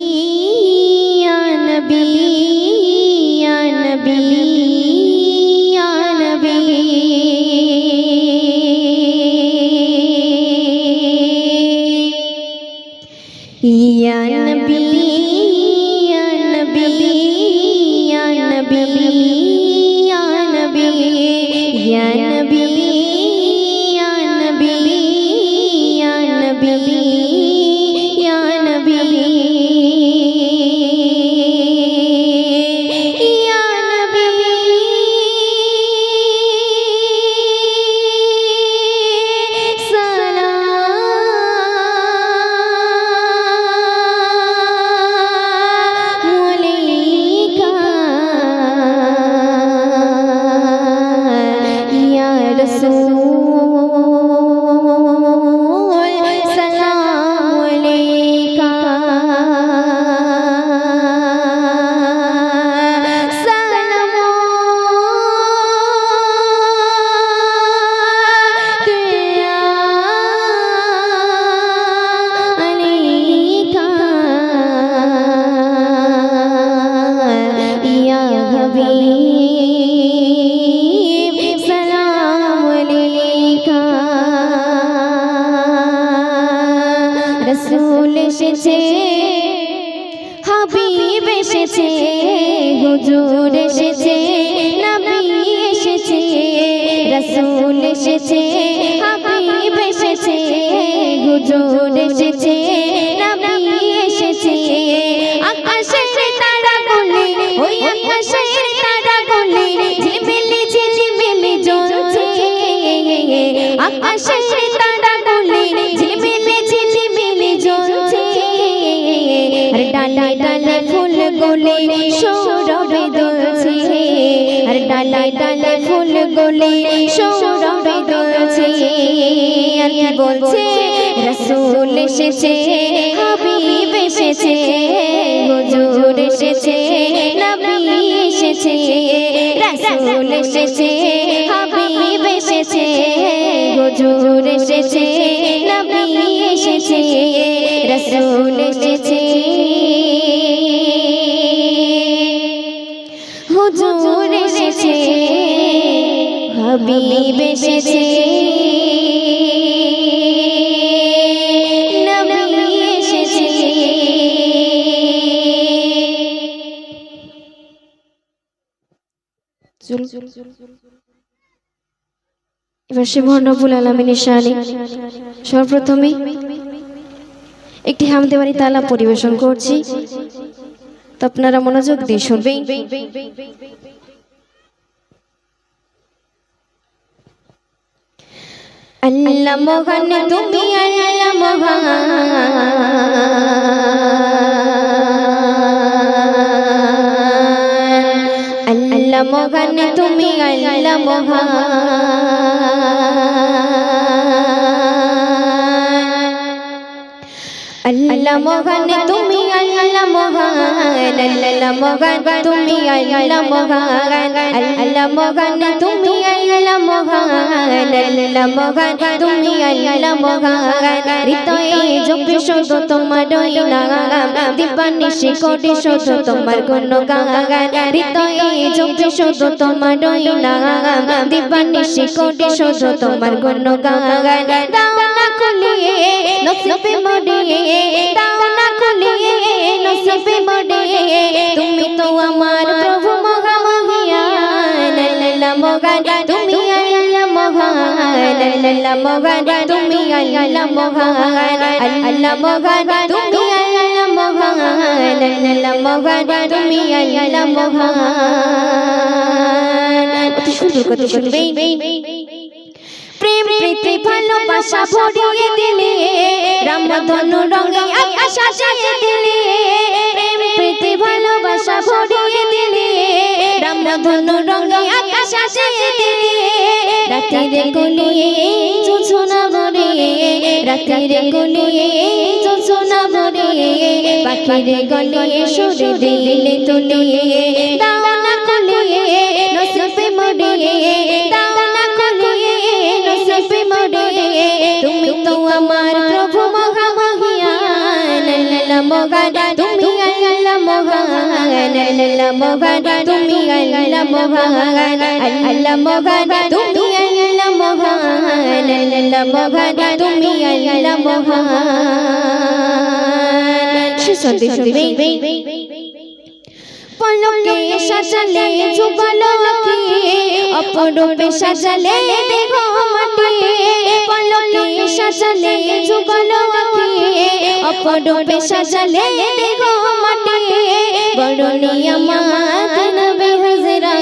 या नबी या नबी या नबी या नबी या नबी या नबी या नबी या नबी या नबी या नबी या नबी रसूल एसेছে হাবিব এসেছে হুজুর এসেছে নবী এসেছে রসূল এসেছে হাবিব এসেছে হুজুর এসেছে নবী এসেছে আকাশের তারাগুলি ওই আকাশের তারাগুলি ঝিলমিলি ঝিলমিলি জ্বলছে আকাশের তারাগুলি ঝিলমিলি ঝিলমিলি জ্বলছে আর ডালে ডালে ফুলগুলি সৌরভে দুলছে আর ডালে ডালে ফুলগুলি সৌরভে দুলছে আর কি বলছে রাসূল এসেছে হাবিব এসেছে হুজুর এসেছে নবী এসেছে রাসূল এসেছে হাবিব এসেছে হুজুর এসেছে নবী এসেছে রাসূল এসেছে হুজুর এসেছে হাবিব এসেছে নবী এসেছে এবার সে মহান রব্বুল আলামিনের শানে সর্বপ্রথমে একটি হামদে বাড়ি তালা পরিবেশন করছি তো আপনারা মনোযোগ দিয়ে শুনবেন আল্লাহ মহান তুমি আল্লাহ মহান আল্লাহ মহান তুমি আল্লাহ মহান আল্লাহ মহান তুমি আল্লাহ মহান আল্লাহ মহান তুমি আল্লাহ মহান আল্লাহ মহান তুমি আল্লাহ মহান আল্লাহ মহান তুমি আল্লাহ মহান হৃদয়ে জপে শুধু তোমার নাম দিবানিশি কোটি শুধু তোমার গুণগান হৃদয়ে জপে শুধু তোমার নাম দিবানিশি কোটি শুধু তোমার গুণগান দাও না খুলিয়ে নসিবে মোড়ে দাও না খুলিয়ে নসিবে মোড়ে তুমি তো আমার প্রভু মহামহিয়ান আল্লাহ মহান তুমি আল্লাহ মহান আল্লাহ মহান তুমি আল্লাহ মহান আল্লাহ মহান তুমি আল্লাহ মহান আল্লাহ মহান তুমি আল্লাহ মহান অতি সুন্দর কথা শুনবেন প্রেম প্রীতি ভালোবাসা ভরিয়ে দিলে রামধনু রঙে আকাশ সাজিয়ে দিলে প্রেম প্রীতি ভালোবাসা ভরিয়ে দিলে রামধনু রঙে আকাশ সাজিয়ে দিলে রাতের গলিয়ে জোছনা ভরে রাতের গলিয়ে জোছনা ভরে পাখির গলিয়ে সুরে দিলে তুলিয়ে দাও না খুলিয়ে নসিবে মোড়ে দাও না খুলিয়ে নসিবে মোড়ে তুমি তো আমার প্রভু মহামহিয়ান আল্লাহ মহান তুমি আল্লাহ মহান তুমি আল্লাহ মহান আল্লাহ মহান তুমি আল্লাহ মহান আল্লাহ মহান তুমি আল্লাহ মহান শুনতে শুনতে পলকে সাজালে যুগলো আঁখি অপরূপে সাজালে দেহ মাটি পলকে সাজালে যুগলো আঁখি অপরূপে সাজালে দেহ মাটি বড় নিয়ামত নবী হাজরা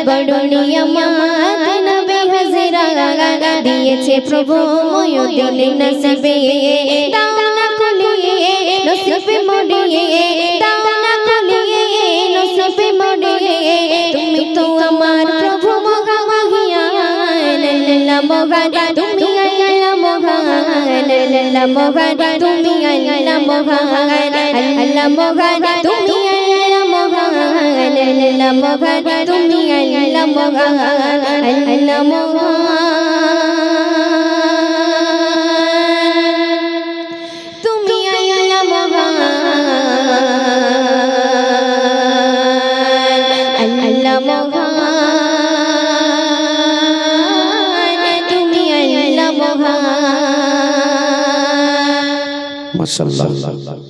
বড় নিয়ামত নবী হাজরা দিয়েছে প্রভু ময়দিন নসিবে দাও না খুলিয়ে নসিবে মডিয়ে দাও না খুলিয়ে নসিবে মডিয়ে তুমি তো আমার প্রভু মহান আল্লাহ মহান তুমি আল্লাহ মহান আল্লাহ মহান তুমি আল্লাহ মহান আল্লাহ মহান তুমি আল্লাহ মহান আল্লাহ মহান তুমি আল্লাহ মহান আল্লাহ মহান তুমি আল্লাহ মহান আল্লাহ মহান তুমি আল্লাহ মহান মাশাআল্লাহ।